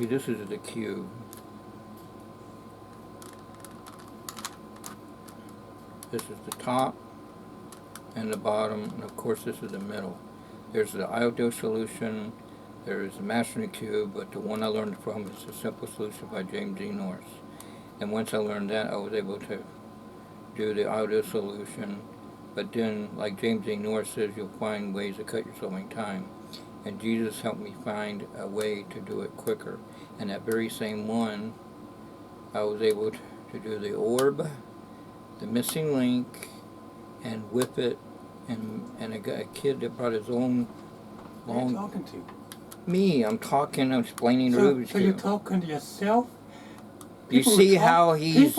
See, this is the cube. This is the top and the bottom, and of course this is the middle. There's the ideal solution, there's the mastering cube, but the one I learned from is the simple solution by James E. Norris. And once I learned that, I was able to do the ideal solution. But then, like James E. Norris says, you'll find ways to cut yourself in time. And Jesus helped me find a way to do it quicker. And that very same one, I was able to do the orb, the missing link, and whip it. And a kid that brought his own long... Who are you talking to? Me, I'm explaining the Rubik's Cube. So you're talking to yourself? You see how he's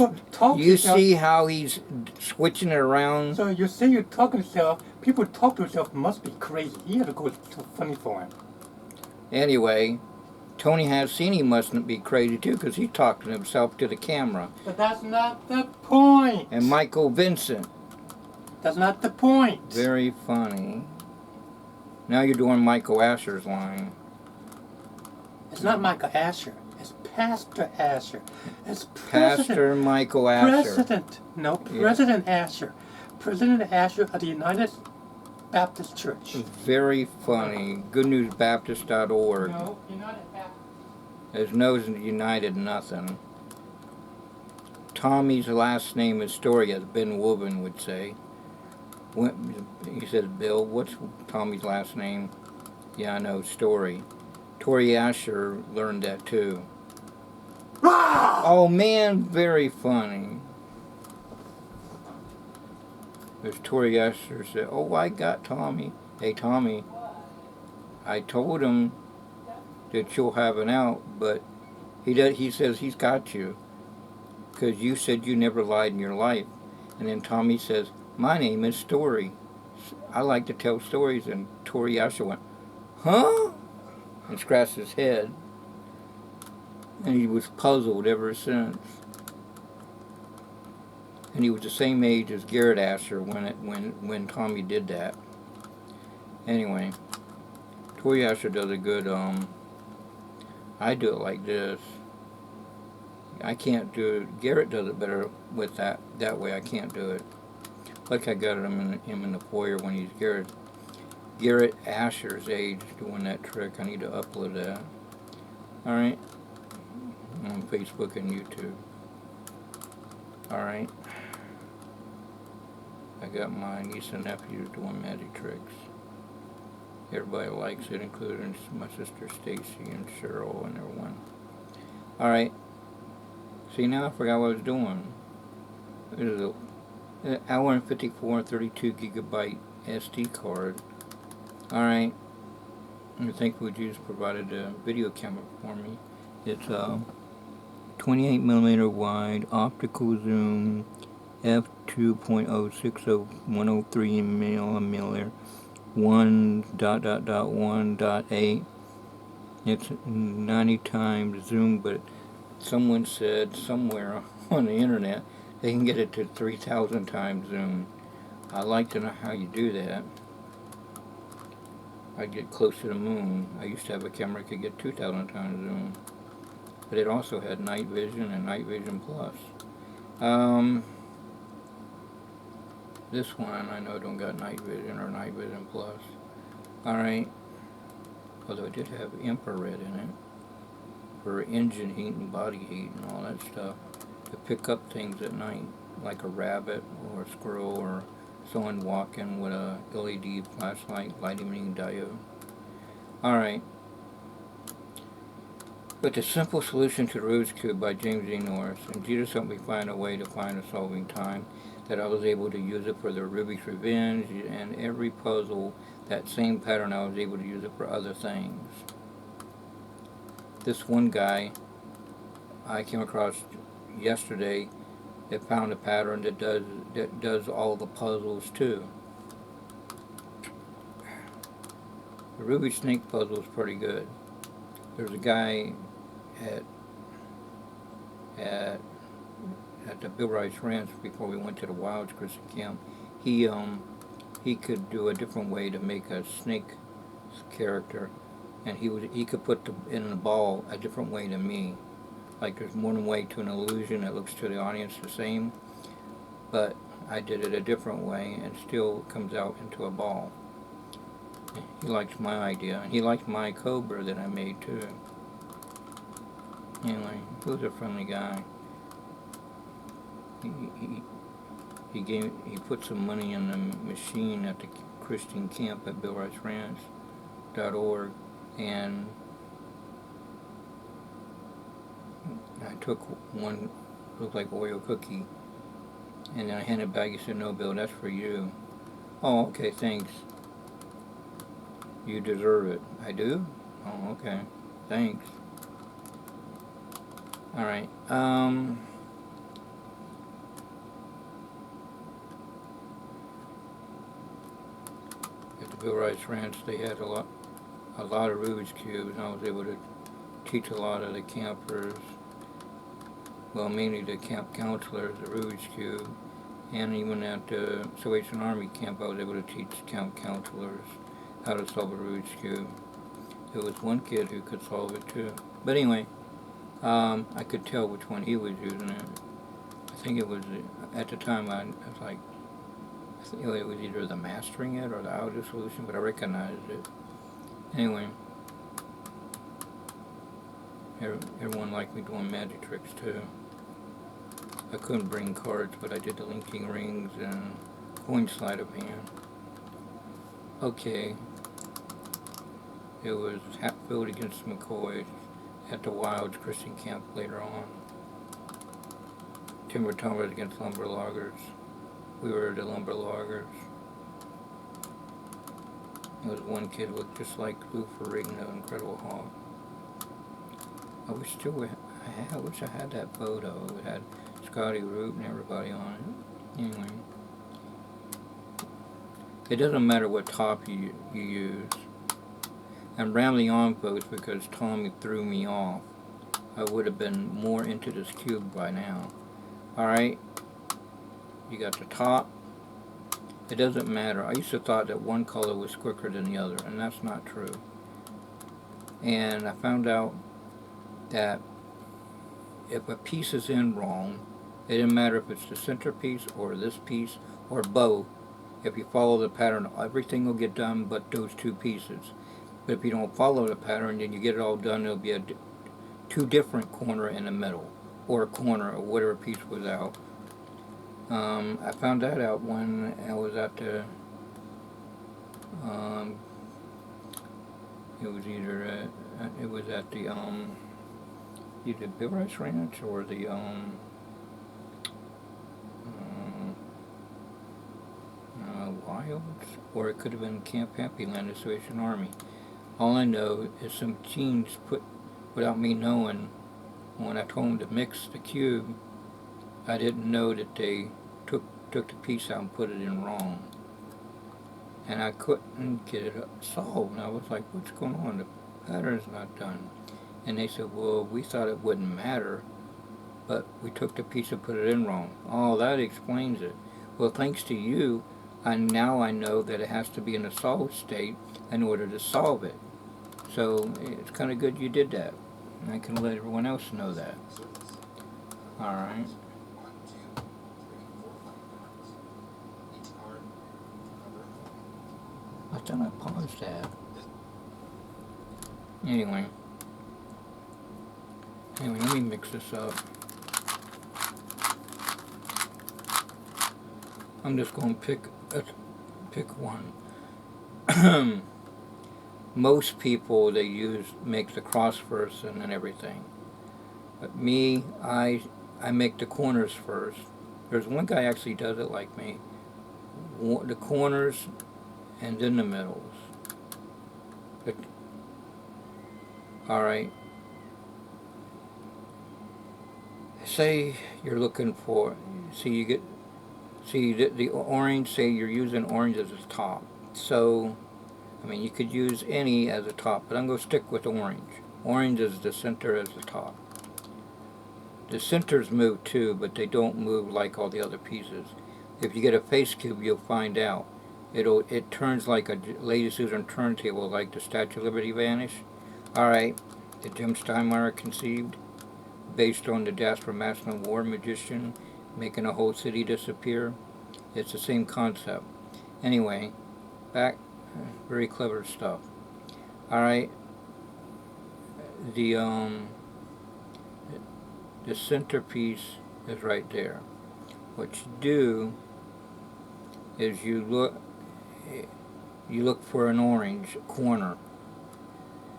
switching it around? So you say you're talking to yourself, people talk to themselves must be crazy. You have to go to funny for him. Anyway, Tony Hassini mustn't be crazy too, because he's talking to himself to the camera. But that's not the point. And Michael Vincent. That's not the point. Very funny. Now you're doing Michael Asher's line. It's not Michael Asher. It's Pastor Asher. It's Pastor Michael Asher. President Asher. President Asher of the United Baptist Church. Very funny. GoodNewsBaptist.org. No, United Baptist. There's no United nothing. Tommy's last name is Story, as Ben Woven would say. He says, Bill, what's Tommy's last name? Yeah, I know, Story. Tori Asher learned that too. Oh man, very funny. There's Tori Asher said, oh, I got Tommy. Hey, Tommy, I told him that you'll have an out, but he says he's got you, because you said you never lied in your life. And then Tommy says, my name is Story. I like to tell stories. And Tori Asher went, huh? And scratched his head. And he was puzzled ever since. And he was the same age as Garrett Asher when Tommy did that. Anyway, Tori Asher does a good, I do it like this. I can't do it. Garrett does it better with that way. I can't do it. Like I got him in the foyer when he's Garrett Asher's age doing that trick. I need to upload that. Alright. On Facebook and YouTube. Alright. I got my niece and nephews doing magic tricks. Everybody likes it, including my sister Stacy and Cheryl and everyone. Alright. See, now I forgot what I was doing. It is an hour and 54 and 32 gigabyte SD card. Alright. I think we just provided a video camera for me. It's 28mm wide, optical zoom, f2.060 1.1.8. It's 90 times zoom, but someone said somewhere on the internet they can get it to 3,000 times zoom. I'd like to know how you do that. I'd get close to the moon. I used to have a camera that could get 2,000 times zoom. But it also had night vision and night vision plus. This one I know don't got night vision or night vision plus. Alright. Although it did have infrared in it. For engine heat and body heat and all that stuff. To pick up things at night. Like a rabbit or a squirrel or someone walking with a LED flashlight, light emitting diode. Alright. But the simple solution to the Rubik's Cube by James E. Norris, and Jesus helped me find a way to find a solving time, that I was able to use it for the Rubik's Revenge, and every puzzle, that same pattern, I was able to use it for other things. This one guy I came across yesterday that found a pattern that does all the puzzles too. The Ruby Snake puzzle is pretty good. There's a guy at the Bill Rice Ranch before we went to the Wilds Christian Camp. He could do a different way to make a snake character, and he could put in the ball a different way than me. Like there's more than one way to an illusion that looks to the audience the same, but I did it a different way and still comes out into a ball. He liked my idea, and he liked my cobra that I made too. Anyway, he was a friendly guy. He put some money in the machine at the Christian camp at BillRiceRanch.org, and I took one, looked like Oreo cookie, and then I handed it back. He said, "No, Bill, that's for you." "Oh, okay, thanks. You deserve it." "I do?" "Oh, okay, thanks." Alright, at the Bill Rice Ranch they had a lot of Rubik's Cubes, and I was able to teach a lot of the campers, well, mainly the camp counselors, the Rubik's Cube, and even at the Salvation Army camp I was able to teach camp counselors how to solve a Rubik's Cube. There was one kid who could solve it too. But anyway, I could tell which one he was using it. I think it was, at the time I was like, I think it was either the mastering it or the audio solution, but I recognized it. Anyway, everyone liked me doing magic tricks too. I couldn't bring cards, but I did the linking rings and coin sleight of hand. Okay, it was Hatfield against McCoy at the Wilds Christian Camp later on. Timber Tumbers against Lumber Loggers. We were the Lumber Loggers. There was one kid who looked just like Lou Ferrigno, Incredible Hulk. I wish I had that photo. It had Scotty Root and everybody on it. Anyway, it doesn't matter what top you use. I'm rambling on, folks, because Tommy threw me off. I would have been more into this cube by now. Alright, you got the top. It doesn't matter. I used to thought that one color was quicker than the other, and that's not true. And I found out that if a piece is in wrong, it doesn't matter if it's the center piece or this piece or both. If you follow the pattern, everything will get done but those two pieces. But if you don't follow the pattern, then you get it all done, there'll be two different corner in the middle, or a corner, or whatever piece was out. I found that out when I was at the, it was at the, either Bill Rice Ranch or the, Wilds, or it could have been Camp Happy Land, the Salvation Army. All I know is some teens put, without me knowing, when I told them to mix the cube, I didn't know that they took the piece out and put it in wrong. And I couldn't get it solved. And I was like, what's going on? The pattern's not done. And they said, well, we thought it wouldn't matter, but we took the piece and put it in wrong. Oh, that explains it. Well, thanks to you, now I know that it has to be in a solid state in order to solve it. So it's kind of good you did that. And I can let everyone else know that. Alright. I thought I paused that. Anyway, let me mix this up. I'm just going to pick one. Most people, they make the cross first and then everything. But me, I make the corners first. There's one guy actually does it like me. The corners and then the middles. Alright. Say you're looking for, the orange, say you're using orange as a top. So, I mean, you could use any as a top, but I'm going to stick with orange. Orange is the center as the top. The centers move too, but they don't move like all the other pieces. If you get a face cube, you'll find out. It turns like a Lady Susan turntable, like the Statue of Liberty vanish. Alright, the Jim Steinmeier conceived, based on the Jasper Massimo War magician making a whole city disappear. It's the same concept. Anyway, back, very clever stuff. Alright, the centerpiece is right there. What you do is you look for an orange corner.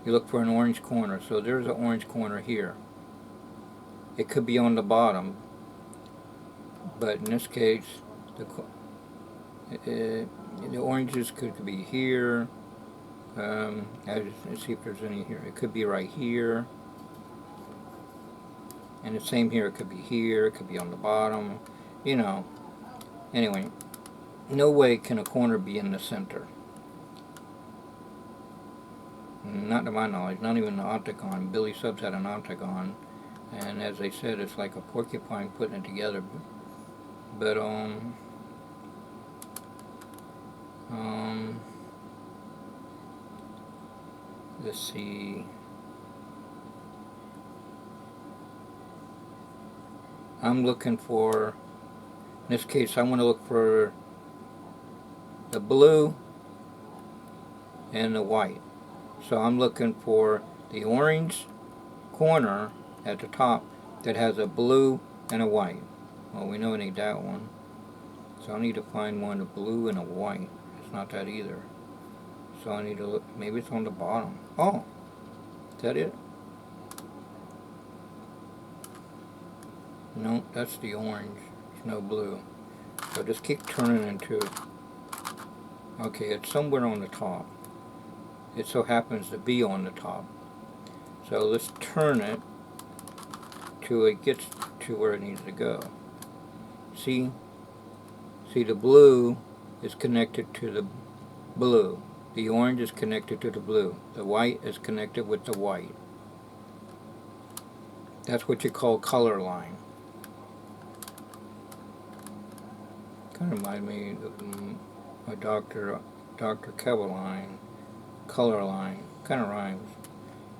You look for an orange corner. So there's an orange corner here. It could be on the bottom, but in this case, the oranges could be here. Let's see if there's any here. It could be right here. And the same here, it could be here, it could be on the bottom, you know. Anyway, no way can a corner be in the center. Not to my knowledge, not even the octagon. Billy Subs had an octagon, and as they said, it's like a porcupine putting it together. But, let's see. I'm looking for, in this case, I want to look for the blue and the white. So I'm looking for the orange corner at the top that has a blue and a white. Well, we know we need that one. So I need to find one, a blue and a white. It's not that either. So I need to look, maybe it's on the bottom. Oh, is that it? No, that's the orange. There's no blue. So just keep turning into it. Okay, it's somewhere on the top. It so happens to be on the top. So let's turn it till it gets to where it needs to go. See? See, the blue is connected to the blue. The orange is connected to the blue. The white is connected with the white. That's what you call color line. Kind of reminds me of my Dr. Keveline, color line. Kind of rhymes.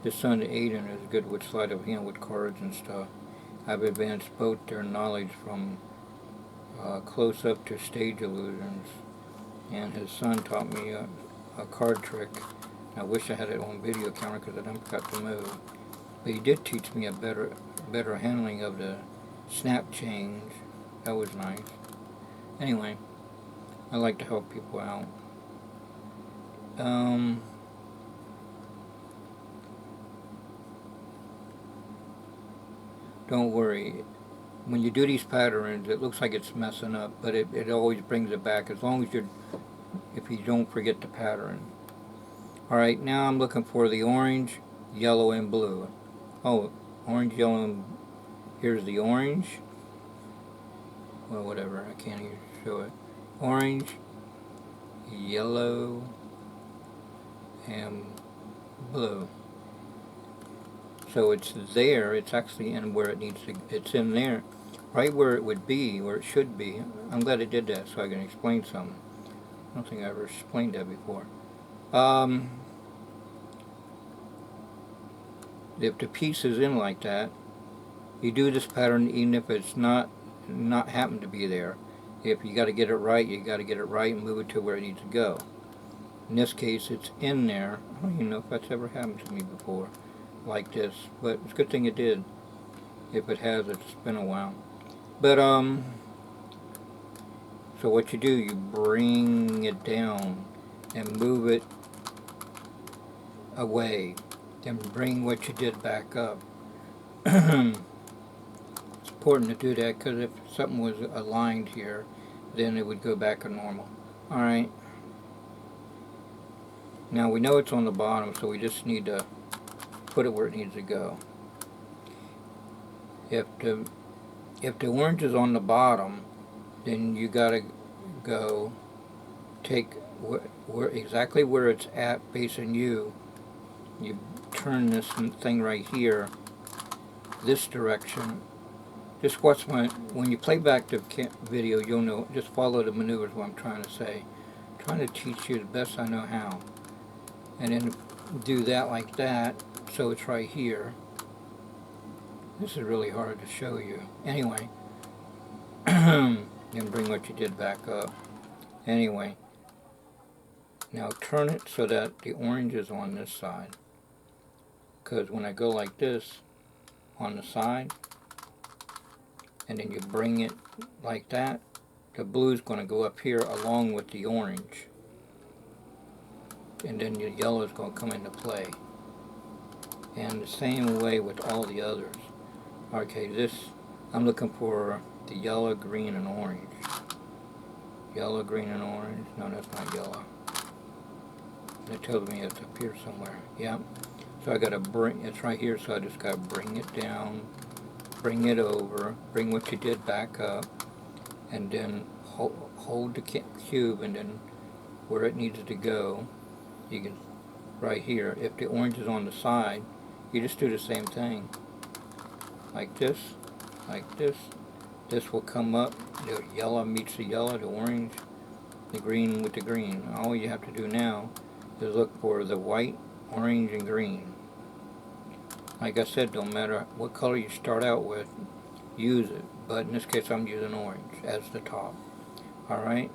His son Aiden is good with sleight of hand with cards and stuff. I've advanced both their knowledge from close up to stage illusions. And his son taught me a card trick. I wish I had it on video camera because I don't forgot to move. But he did teach me a better handling of the snap change. That was nice. Anyway, I like to help people out. Don't worry. When you do these patterns, it looks like it's messing up, but it always brings it back as long as if you don't forget the pattern. Alright, now I'm looking for the orange, yellow, and blue. Oh, orange, yellow, and here's the orange. Well, whatever, I can't even show it. Orange, yellow, and blue. So it's there, it's actually in where it needs to, it's in there, right where it would be, where it should be. I'm glad it did that so I can explain something. I don't think I ever explained that before. If the piece is in like that, you do this pattern even if it's not happen to be there. If you got to get it right, you got to get it right and move it to where it needs to go. In this case, it's in there. I don't even know if that's ever happened to me before, like this. But it's a good thing it did. If it has, it's been a while. But so what you do, you bring it down and move it away. Then bring what you did back up. It's important to do that because if something was aligned here, then it would go back to normal. Alright. Now we know it's on the bottom, so we just need to put it where it needs to go. If the orange is on the bottom, then you gotta go take exactly where it's at facing you. You turn this thing right here this direction. Just watch when you play back the video, you'll know. Just follow the maneuvers. What I'm trying to say. I'm trying to teach you the best I know how, and then do that like that, so it's right here. This is really hard to show you. Anyway, and bring what you did back up. Anyway, now turn it so that the orange is on this side. Because when I go like this on the side, and then you bring it like that, the blue is going to go up here along with the orange. And then the yellow is going to come into play. And the same way with all the others. Okay, this, I'm looking for the yellow, green, and orange. Yellow, green, and orange. No, that's not yellow. It tells me it's up here somewhere. Yeah. So I got to bring, it's right here, so I just got to bring it down, bring it over, bring what you did back up, and then hold the cube, and then where it needs to go, you can, right here, if the orange is on the side, you just do the same thing. Like this, like this. This will come up, the yellow meets the yellow, the orange, the green with the green. All you have to do now is look for the white, orange, and green. Like I said, don't matter what color you start out with, use it. But in this case, I'm using orange as the top. Alright?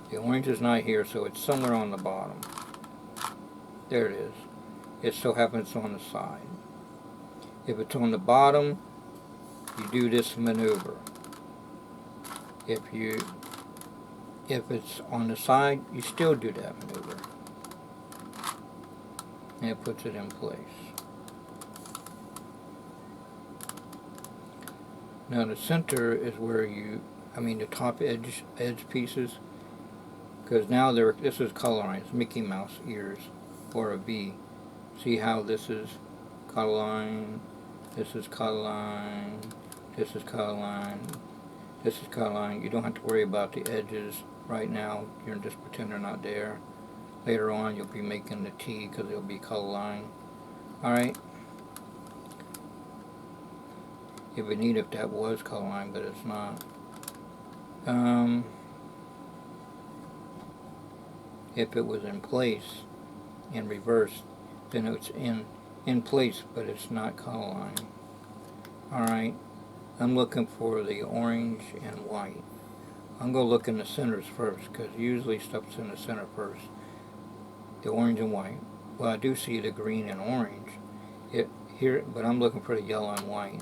The orange is not here, so it's somewhere on the bottom. There it is. It so happens it's on the side. If it's on the bottom, you do this maneuver. If it's on the side, you still do that maneuver. And it puts it in place. Now the center is where the top edge pieces, because now this is color line. It's Mickey Mouse ears, or a V. See how this is color line, this is color line, this is color line, this is color line. You don't have to worry about the edges right now. You're just pretend they're not there. Later on you'll be making the T because it'll be color line. Alright. It would be neat if that was color line, but it's not. If it was in place, in reverse, then it's in place, but it's not color line. Alright, I'm looking for the orange and white. I'm going to look in the centers first, because usually stuff's in the center first. The orange and white. Well, I do see the green and orange here, but I'm looking for the yellow and white.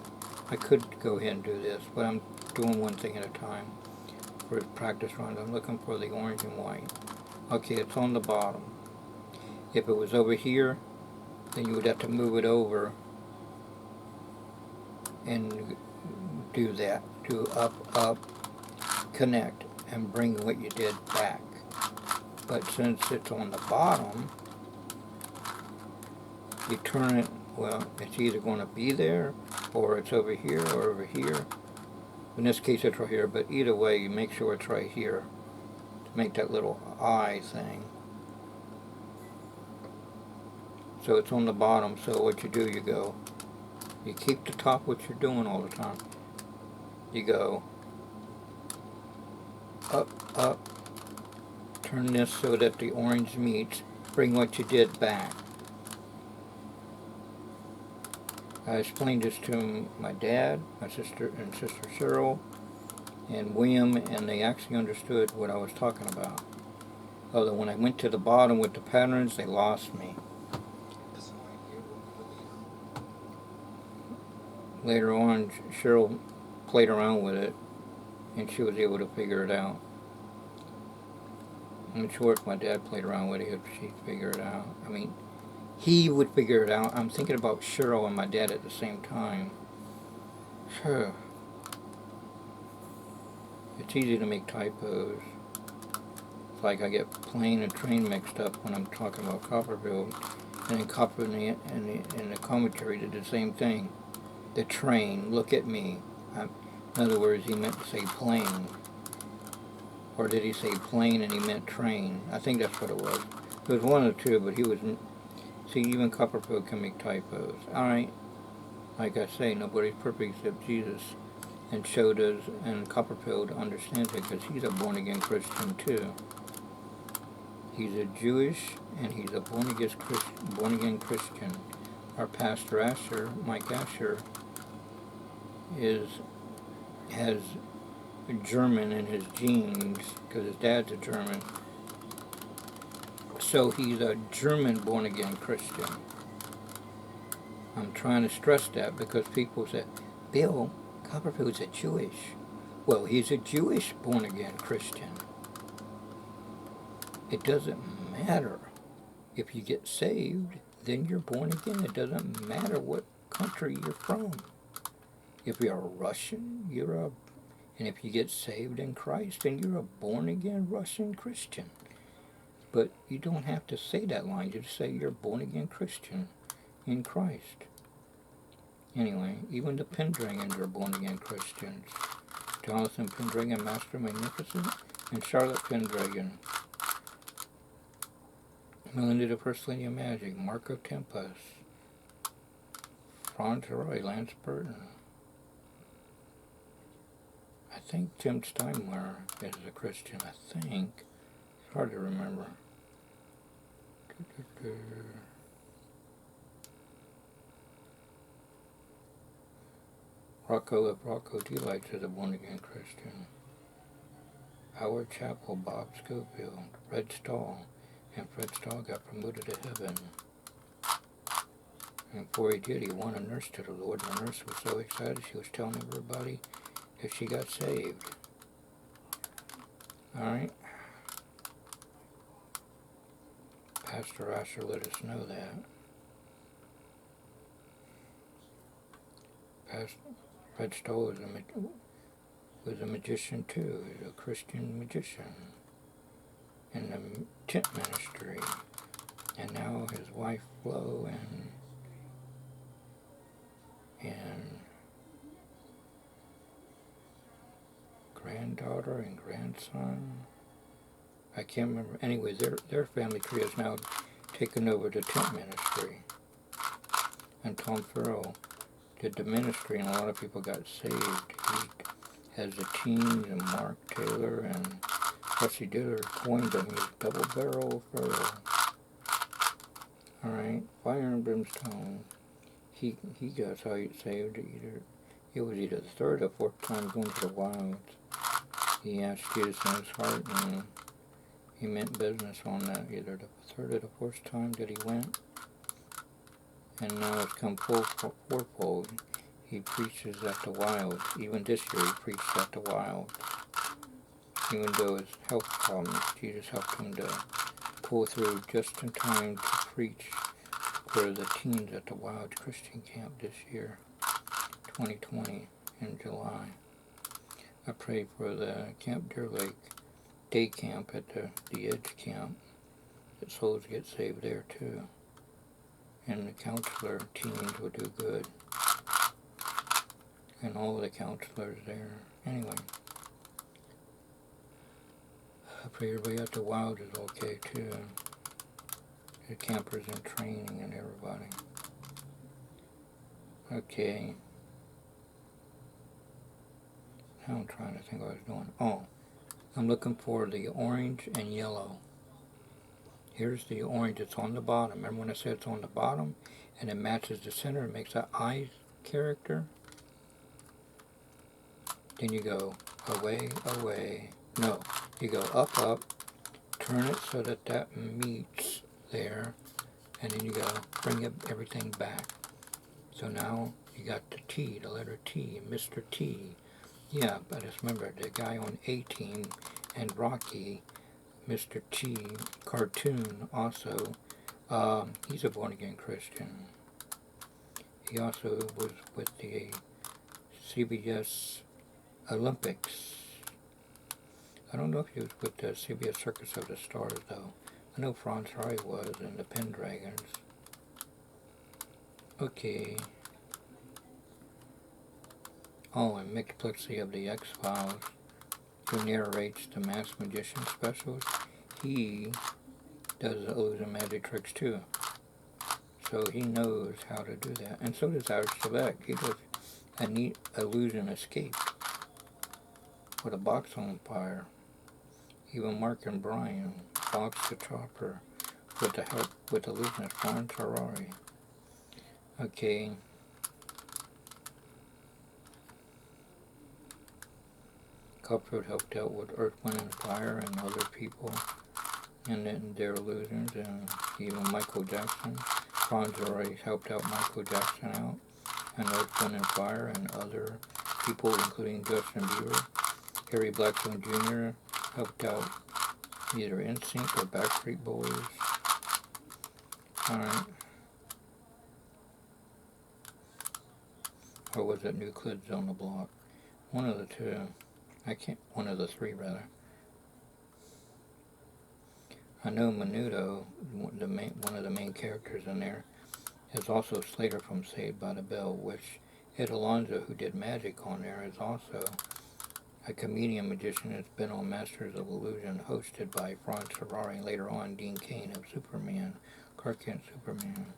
I could go ahead and do this, but I'm doing one thing at a time. For practice runs, I'm looking for the orange and white. Okay, it's on the bottom. If it was over here, then you would have to move it over and do that. Do up, connect, and bring what you did back. But since it's on the bottom, you turn it, well, it's either going to be there, or it's over here, or over here. In this case, it's right here, but either way, you make sure it's right here to make that little eye thing. So it's on the bottom, so what you do, you keep the top what you're doing all the time. You go up, turn this so that the orange meets, bring what you did back. I explained this to my dad, my sister, and Sister Cheryl, and William, and they actually understood what I was talking about. Although when I went to the bottom with the patterns, they lost me. Later on, Cheryl played around with it, and she was able to figure it out. In short, my dad played around with it, she'd figure it out. I mean, he would figure it out. I'm thinking about Cheryl and my dad at the same time. It's easy to make typos. It's like I get plane and train mixed up when I'm talking about Copperfield. And then Copperfield in the commentary did the same thing. The train, look at me. In other words, he meant to say plane. Or did he say plane and he meant train? I think that's what it was. It was one of the two, but he was... See, even Copperfield can make typos. Alright. Like I say, nobody's perfect except Jesus. And so does, and Copperfield understands it because he's a born-again Christian too. He's a Jewish and he's a born-again Christian. our pastor Asher, Mike Asher, has German in his genes because his dad's a German. So he's a German born-again Christian. I'm trying to stress that because people say, Bill, Copperfield's a Jewish. Well, he's a Jewish born-again Christian. It doesn't matter. If you get saved, then you're born again. It doesn't matter what country you're from. If you're a Russian, and if you get saved in Christ, then you're a born-again Russian Christian. But you don't have to say that line. You just say you're a born-again Christian in Christ. Anyway, even the Pendragons are born-again Christians. Jonathan Pendragon, Master Magnificent, and Charlotte Pendragon. Melinda, the First Lady of Magic, Marco Tempest, Franz Roy, Lance Burton. I think Jim Steinmeier is a Christian, I think. It's hard to remember. Rocco of Rocco Delights is a born-again Christian. Howard Chapel, Bob Schofield, Fred Stahl, and Fred Stahl got promoted to heaven. And before he did, he won a nurse to the Lord. The nurse was so excited she was telling everybody that she got saved. Alright? Pastor Asher let us know that. Fred Stoll was a magician too. He was a Christian magician in the tent ministry. And now his wife Flo and granddaughter and grandson, I can't remember. Anyway, their family tree has now taken over the tent ministry. And Tom Farrell did the ministry, and a lot of people got saved. He has the teens and Mark Taylor, and plus he coined them. He's double barrel Farrell. Alright, Fire and Brimstone. He got saved. It was either the third or fourth time going to the wilds. He asked Jesus in his heart, and he meant business on that. Either the third or the fourth time that he went. And now it's come fourfold. He preaches at the wilds. Even this year he preached at the wilds. Even though his health problems, Jesus helped him to pull through just in time to preach for the teens at the Wild Christian Camp this year, 2020, in July. I prayed for the Camp Deer Lake day camp at the Edge Camp, that souls get saved there too. And the counselor teens will do good. And all the counselors there. Anyway, I pray everybody at the Wild is okay too. The campers in training and everybody. Okay. Now I'm trying to think what I was doing. Oh, I'm looking for the orange and yellow. Here's the orange. It's on the bottom. Remember when I said it's on the bottom? And it matches the center. It makes that eye character. Then you go away, away. No, you go up, up. Turn it so that that meets there. And then you go bring everything back. So now you got the T, the letter T, Mr. T. Yeah, but just remember, the guy on A-Team and Rocky, Mr. T, cartoon also, he's a born-again Christian. He also was with the CBS Olympics. I don't know if he was with the CBS Circus of the Stars, though. I know Franz Roy was, and the Pendragons. Okay. Oh, and Mick Plixie of the X-Files, who narrates the Masked Magician specials, he does the illusion magic tricks too. So he knows how to do that. And so does Howard Select. He does a neat illusion escape with a box on fire. Even Mark and Brian, Fox the Chopper, with the help with illusionist Ron Ferrari. Okay. Copperfield helped out with Earth, Wind, and Fire and other people and then their illusions, and even Michael Jackson. Franz already helped out Michael Jackson out, and Earth, Wind, and Fire and other people, including Justin Bieber. Harry Blackstone Jr. helped out either NSYNC or Backstreet Boys. Alright. Or was it New Kids on the Block? One of the two. One of the three, rather. I know Menudo, one of the main characters in there, is also Slater from Saved by the Bell, which Ed Alonzo, who did magic on there, is also a comedian magician that's been on Masters of Illusion, hosted by Franz Ferrari, and later on Dean Cain of Superman, Clark Kent Superman.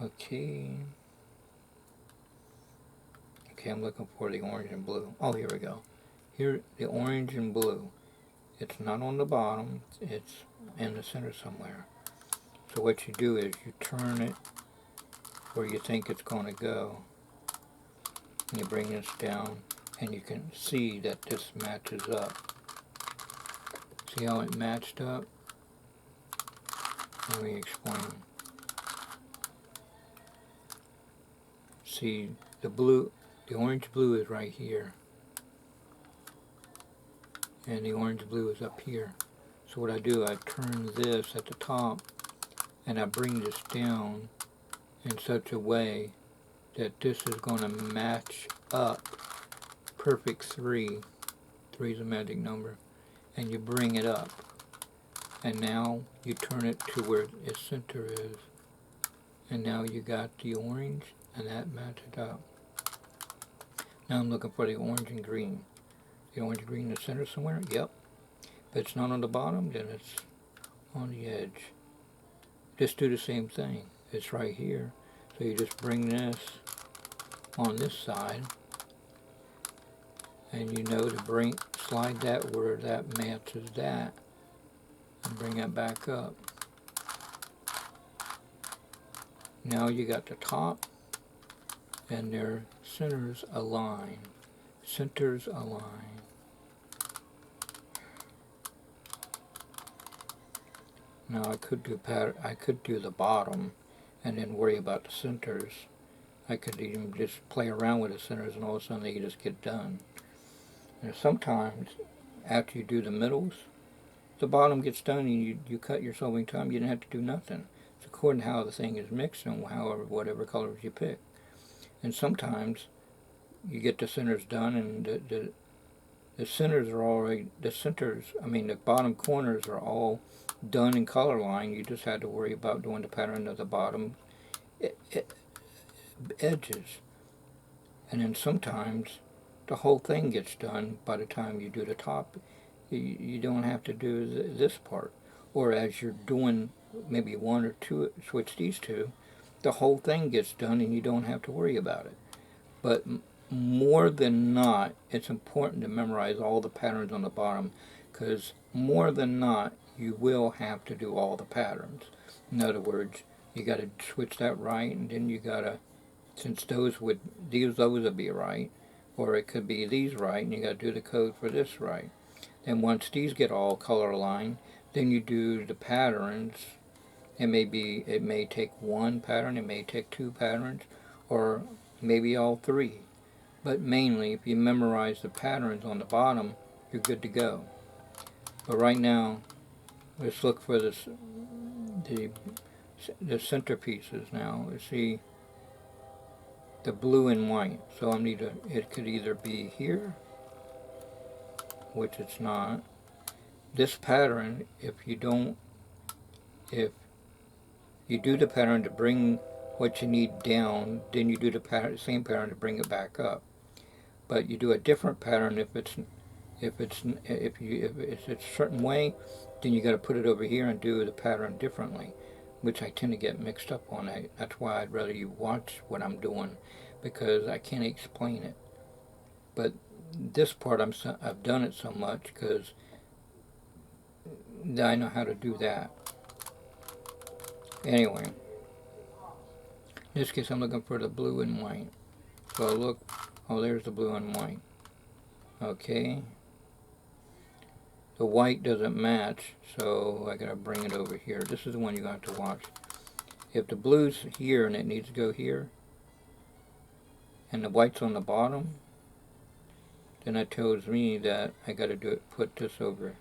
Okay, I'm looking for the orange and blue. Oh, here we go. Here, the orange and blue. It's not on the bottom, it's in the center somewhere. So what you do is you turn it where you think it's going to go. And you bring this down, and you can see that this matches up. See how it matched up? Let me explain. See, the orange blue is right here. And the orange blue is up here. So what I do, I turn this at the top, and I bring this down in such a way that this is going to match up perfect 3. 3 is a magic number. And you bring it up. And now you turn it to where its center is. And now you got the orange, and that matches up. Now I'm looking for the orange and green. The orange and green in the center somewhere? Yep. If it's not on the bottom, then it's on the edge. Just do the same thing. It's right here. So you just bring this on this side, and you know to slide that where that matches that, and bring it back up. Now you got the top, and their centers align. Centers align. Now I could do the bottom, and then worry about the centers. I could even just play around with the centers, and all of a sudden they just get done. And sometimes, after you do the middles, the bottom gets done, and you cut yourself in time. You didn't have to do nothing. It's according to how the thing is mixed and whatever colors you pick. And sometimes you get the centers done, and the centers are already, the bottom corners are all done in color line. You just had to worry about doing the pattern of the bottom edges. And then sometimes the whole thing gets done by the time you do the top. You don't have to do this part. Or as you're doing maybe one or two, switch these two, the whole thing gets done and you don't have to worry about it. But more than not, it's important to memorize all the patterns on the bottom, because more than not, you will have to do all the patterns. In other words, you got to switch that right, and then you got to, since those would be right, or it could be these right, and you got to do the code for this right. Then once these get all color aligned, then you do the patterns. It may take one pattern, it may take 2 patterns, or maybe all 3. But mainly, if you memorize the patterns on the bottom, you're good to go. But right now, let's look for the centerpieces now. Let's see the blue and white. So it could either be here, which it's not. This pattern, if you do the pattern to bring what you need down, then you do the same pattern to bring it back up. But you do a different pattern if it's a certain way, then you got to put it over here and do the pattern differently, which I tend to get mixed up on. That's why I'd rather you watch what I'm doing, because I can't explain it. But this part I've done it so much because I know how to do that. Anyway, in this case I'm looking for the blue and white. So I'll look, oh there's the blue and white. Okay. The white doesn't match, so I gotta bring it over here. This is the one you got to watch. If the blue's here and it needs to go here, and the white's on the bottom, then that tells me that I gotta do it, put this over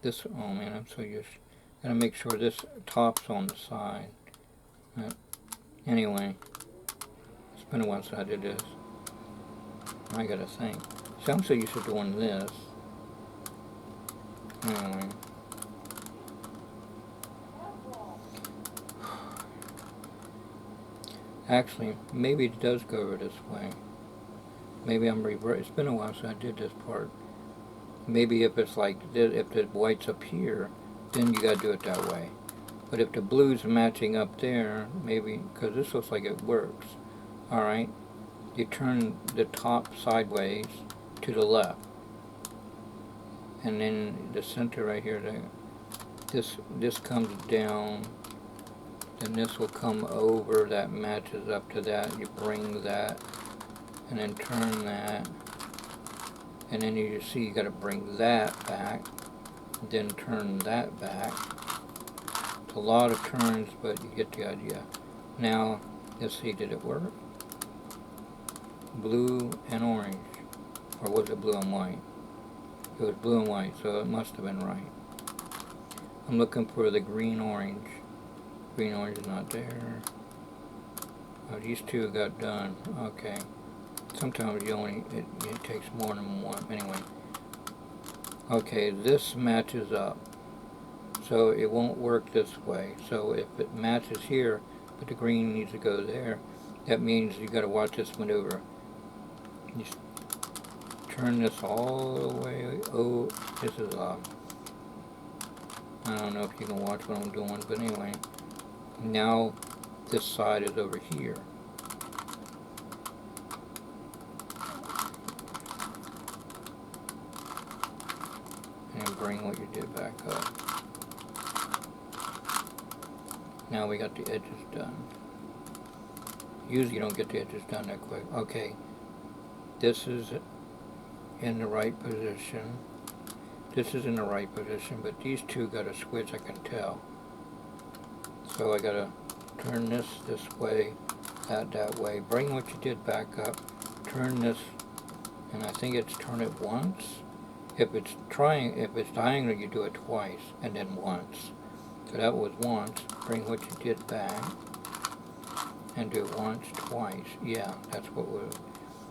this. Oh man, I'm so used. Gotta make sure this top's on the side. Anyway, it's been a while since I did this. I gotta think. See, I'm so used to doing this. Anyway. Actually, maybe it does go over this way. Maybe I'm reverse. It's been a while since I did this part. Maybe if it's like this, if the white's up here, then you gotta do it that way. But if the blue's matching up there, maybe, because this looks like it works. Alright, you turn the top sideways to the left. And then the center right here, this comes down. Then this will come over, that matches up to that. You bring that, and then turn that. And then you see you gotta bring that back, then turn that back. It's a lot of turns, but you get the idea. Now, let's see, did it work? Blue and orange. Or was it blue and white? It was blue and white, so it must have been right. I'm looking for the green orange. Green orange is not there. Oh, these two got done. Okay. Sometimes you only, it takes more than one. Anyway. Okay, this matches up. So it won't work this way. So if it matches here, but the green needs to go there, that means you got to watch this maneuver. You turn this all the way. Oh, this is I don't know if you can watch what I'm doing, but anyway. Now this side is over here. And bring what you did back up. Now we got the edges done. Usually you don't get the edges done that quick. Okay, this is in the right position. This is in the right position, but these two got to switch, I can tell. So I gotta turn this way, that way. Bring what you did back up. Turn this, and I think it's turn it once. If it's diagonal, you do it twice, and then once. So that was once. Bring what you did back, and do it once, twice. Yeah, that's what we're.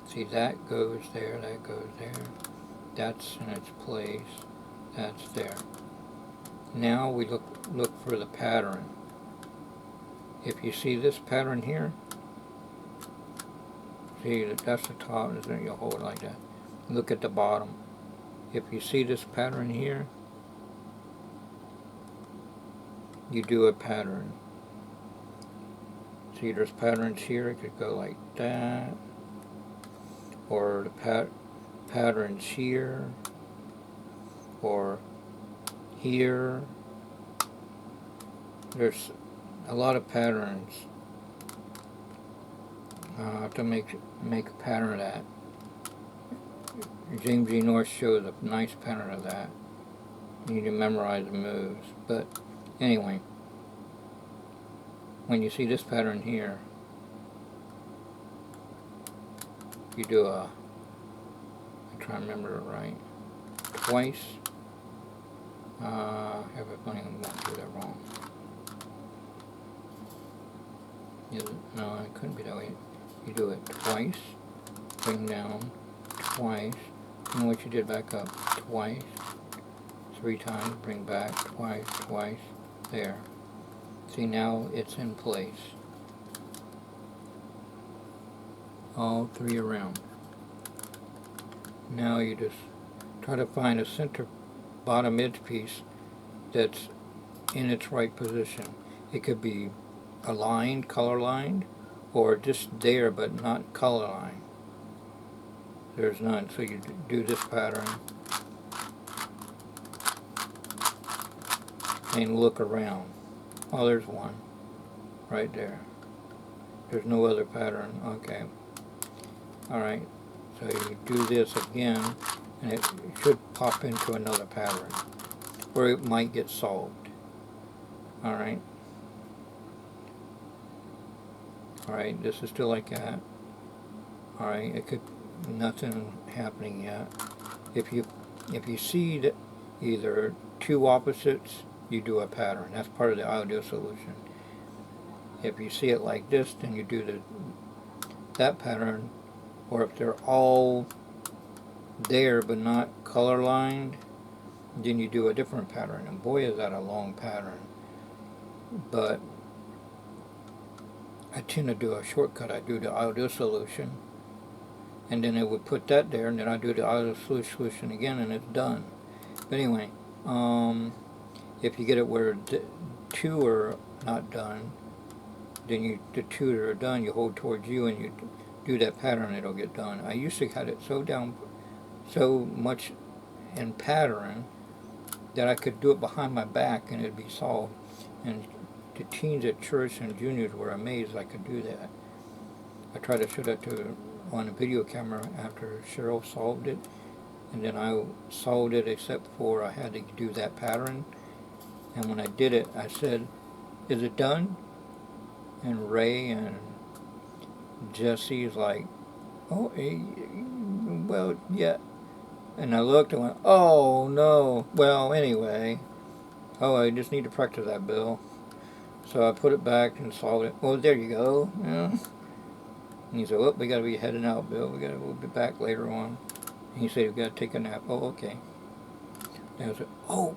See, that goes there, that goes there. That's in its place. That's there. Now we look for the pattern. If you see this pattern here, see that's the top, isn't it? You hold it like that. Look at the bottom. If you see this pattern here, you do a pattern. See, there's patterns here. It could go like that, or the patterns here, or here. There's a lot of patterns. I have to make a pattern of that. James E. North shows a nice pattern of that. You need to memorize the moves. But anyway, when you see this pattern here, you do I'm trying to remember it right. Twice. I have a feeling I'm going to do that wrong. No, it couldn't be that way. You do it twice, bring down, twice, and what you did back up, twice, 3 times, bring back, twice, there. See, now it's in place. All 3 around. Now you just try to find a center bottom edge piece that's in its right position. It could be aligned, color lined, or just there but not color lined. There's none, so you do this pattern and look around. Oh, there's one. right there. There's no other pattern. Okay. Alright, so you do this again, and it should pop into another pattern, or it might get solved. Alright. Alright, this is still like that. Alright, it could, nothing happening yet. If you see that either two opposites, you do a pattern. That's part of the ideal solution. If you see it like this, then you do that pattern. Or if they're all there but not color lined, then you do a different pattern. And boy, is that a long pattern. But I tend to do a shortcut. I do the ideal solution, and then it would put that there, and then I do the ideal solution again, and it's done. But anyway, if you get it where the two are not done, then the two that are done, you hold towards you, and you do that pattern, it'll get done. I used to cut it so much in pattern that I could do it behind my back and it'd be solved. And the teens at church and juniors were amazed I could do that. I tried to show that on a video camera after Cheryl solved it, and then I solved it except for I had to do that pattern. And when I did it, I said, "Is it done?" And Ray and Jesse's like, "Oh, well, yeah." And I looked and went, "Oh, no. Well, anyway. Oh, I just need to practice that, Bill." So I put it back and solved it. "Oh, there you go." Yeah. And he said, "Oh, we got to be heading out, Bill. We'll be back later on." And he said, "We got to take a nap." "Oh, okay." And I said, "Oh,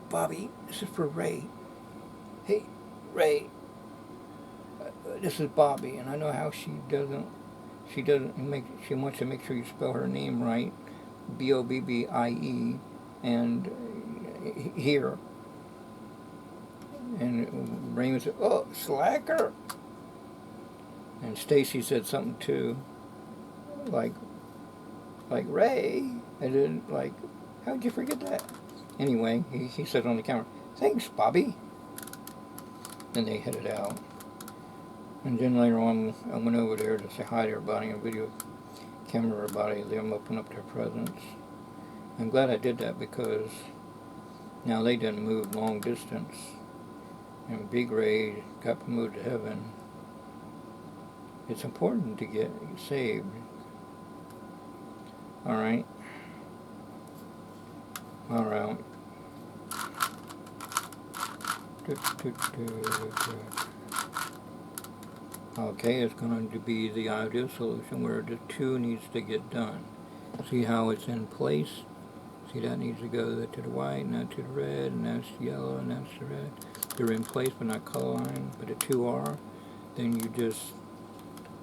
Bobby, this is for Ray. Hey, Ray, this is Bobby, and I know how she wants to make sure you spell her name right, Bobbie, and here." And Raymond said, "Oh, slacker." And Stacy said something too, like Ray, and then like, "How'd you forget that?" Anyway, he said on the camera, "Thanks, Bobby." Then they headed out. And then later on, I went over there to say hi to everybody and video camera everybody, them open up their presents. I'm glad I did that because now they didn't move long distance. And Big Ray got promoted to heaven. It's important to get saved. Alright. Alright. Okay, it's going to be the ideal solution where the two needs to get done. See how it's in place? See, that needs to go to the white, and that to the red, and that's yellow, and that's the red. They're in place but not color line, but the two are. Then you just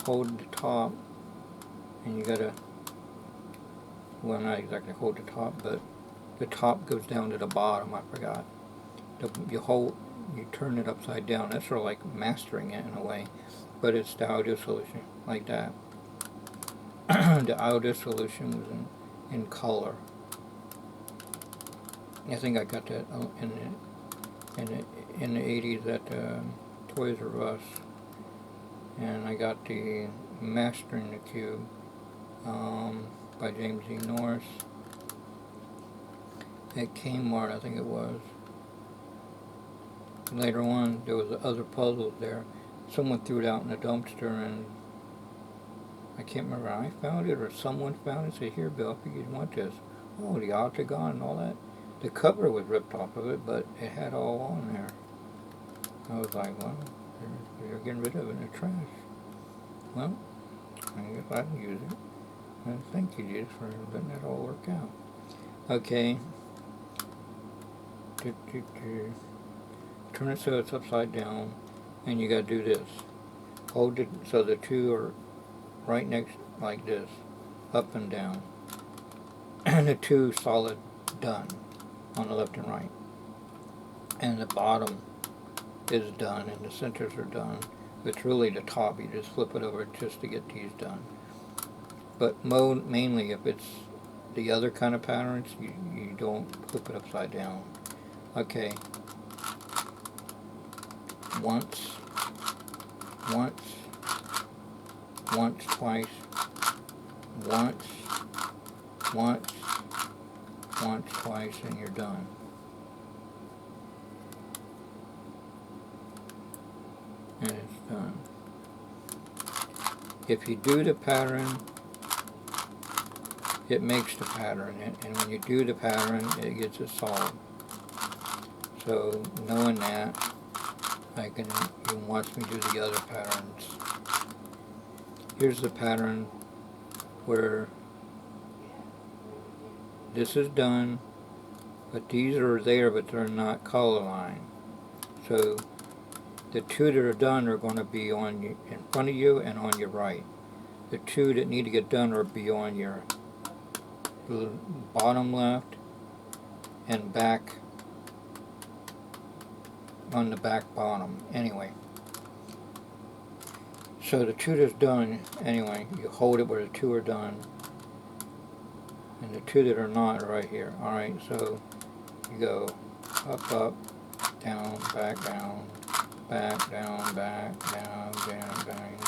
hold the top, and you gotta, well, not exactly hold the top, but the top goes down to the bottom. I forgot. You turn it upside down. That's sort of like mastering it in a way, but it's the ideal solution, like that. The ideal solution was in color. I think I got that in the 80s at Toys R Us, and I got the Mastering the Cube by James E. Norris at Kmart, I think it was. Later on, there was other puzzles there. Someone threw it out in a dumpster, and I can't remember. I found it, or someone found it. Said, "Here, Bill, if you want this." Oh, the octagon and all that. The cover was ripped off of it, but it had all on there. I was like, "Well, they're getting rid of it in the trash." Well, I guess I can use it. And thank you, Jesus, for letting that all work out. Okay. Turn it so it's upside down, and you gotta do this. Hold it so the two are right next, like this, up and down. And the two solid done on the left and right. And the bottom is done, and the centers are done. It's really the top. You just flip it over just to get these done. But mainly, if it's the other kind of patterns, you don't flip it upside down. Okay. Once, once, twice, once, twice, and you're done. And it's done. If you do the pattern, it makes the pattern, and when you do the pattern, it gets it solved. So knowing that, you can watch me do the other patterns. Here's the pattern where this is done, but these are there, but they're not color line. So the two that are done are going to be on you, in front of you and on your right. The two that need to get done are be on your bottom left and back on the back bottom. Anyway, so the two that's done, anyway, you hold it where the two are done, and the two that are not are right here. Alright, so you go up, up, down, back, down, back, down, bang,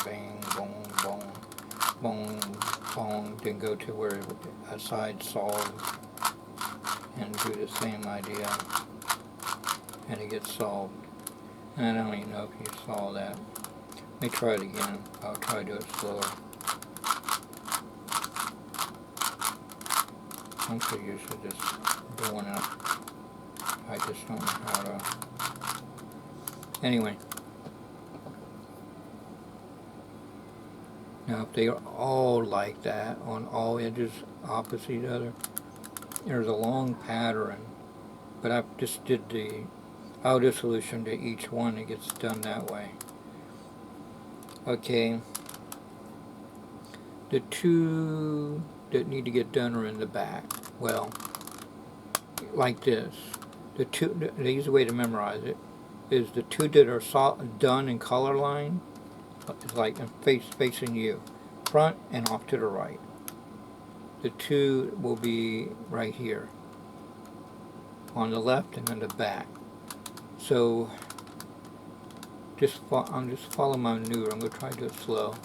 bang, boom, boom, boom, boom, then go to where a side solved and do the same idea, and it gets solved. And I don't even know if you saw that. Let me try it again. I'll try to do it slower. I'm so used to just doing it. I just don't know how to. Anyway. Now if they are all like that, on all edges opposite each other, there's a long pattern. But I just did the auto solution to each one. It gets done that way. Okay. The two that need to get done are in the back. Well, like this. The easy way to memorize it is the two that are done in color line. It's like facing you, front and off to the right. The two will be right here, on the left and then the back. So I'm just following my maneuver. I'm going to try to do it slow.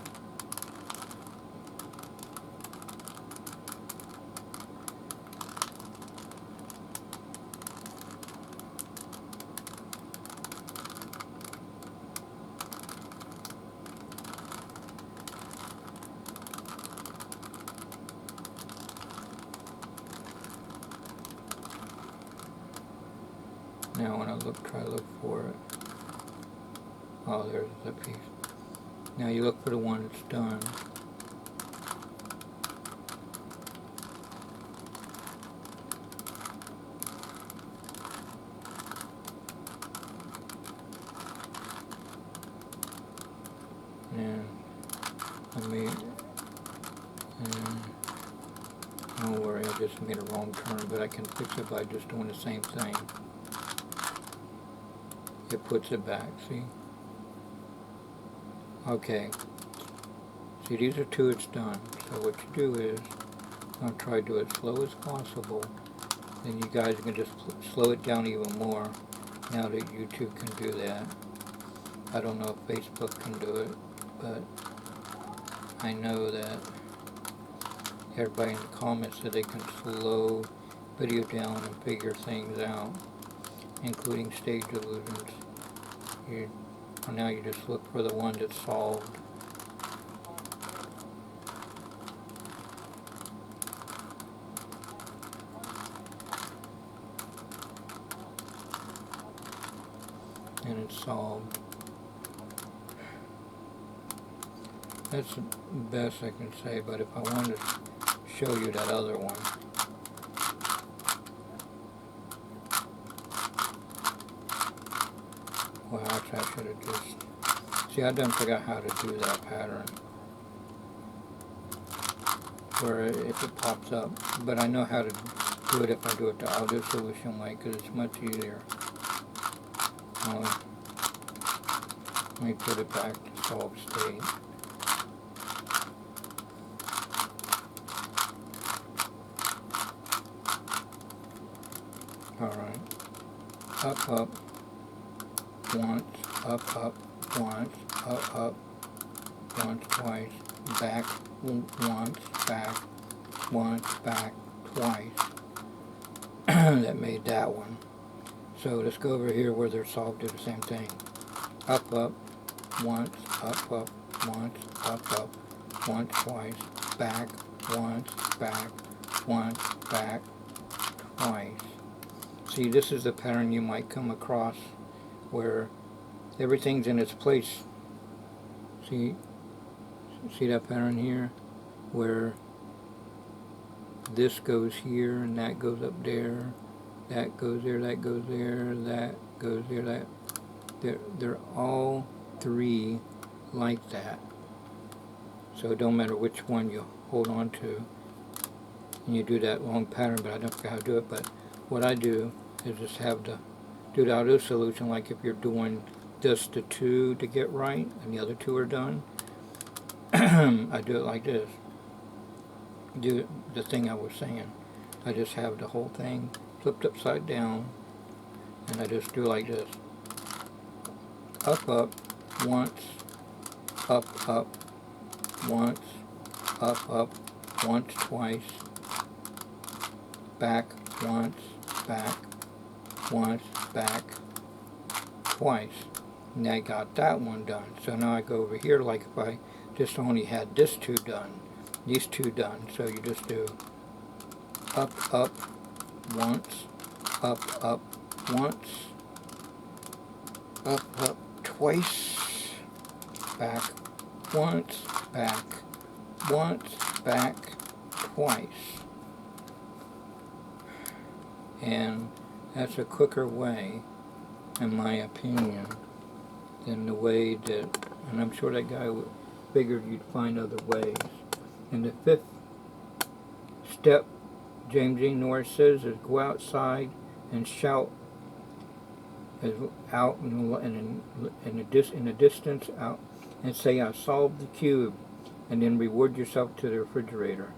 Now when I try to look for it. Oh, there's the piece. Now you look for the one that's done. And don't worry, I just made a wrong turn, but I can fix it by just doing the same thing. It puts it back, see? Okay. See, these are two it's done. So what you do is, I'm going to try to do it as slow as possible. Then you guys can just slow it down even more now that YouTube can do that. I don't know if Facebook can do it, but I know that everybody in the comments said they can slow video down and figure things out, including stage illusions. Now you just look for the one that's solved. And it's solved. That's the best I can say, but if I wanted to show you that other one. Well, actually I should have just... See, I done forgot how to do that pattern. Where if it pops up. But I know how to do it if I do it the auto solution way, because it's much easier. Let me put it back to solved state. Alright. Up, up. Once, up, once, up, once, twice, back, once, back, twice. That made that one. So let's go over here where they're solved, do the same thing. Up, once, up, once, up, once, twice, back, once, back, twice. See, this is the pattern you might come across where everything's in its place. See that pattern here? Where this goes here and that goes up there, that goes there, that goes there, that goes there, that. They're all three like that. So it don't matter which one you hold on to. And you do that long pattern, but I don't forget how to do it. But what I do is just have to do the auto solution, like if you're doing just the two to get right and the other two are done. I do it like this. Do the thing I was saying. I just have the whole thing flipped upside down, and I just do like this. Up, once, up, once, up, once, twice, back, once, back, twice. And I got that one done. So now I go over here like if I just only had these two done. So you just do up, once, up, once, up, twice, back, once, back, twice. And that's a quicker way, in my opinion, than the way that, and I'm sure that guy figured you'd find other ways. And the fifth step, James E. Norris says, is go outside and shout out in the distance out and say, I solved the cube, and then reward yourself to the refrigerator.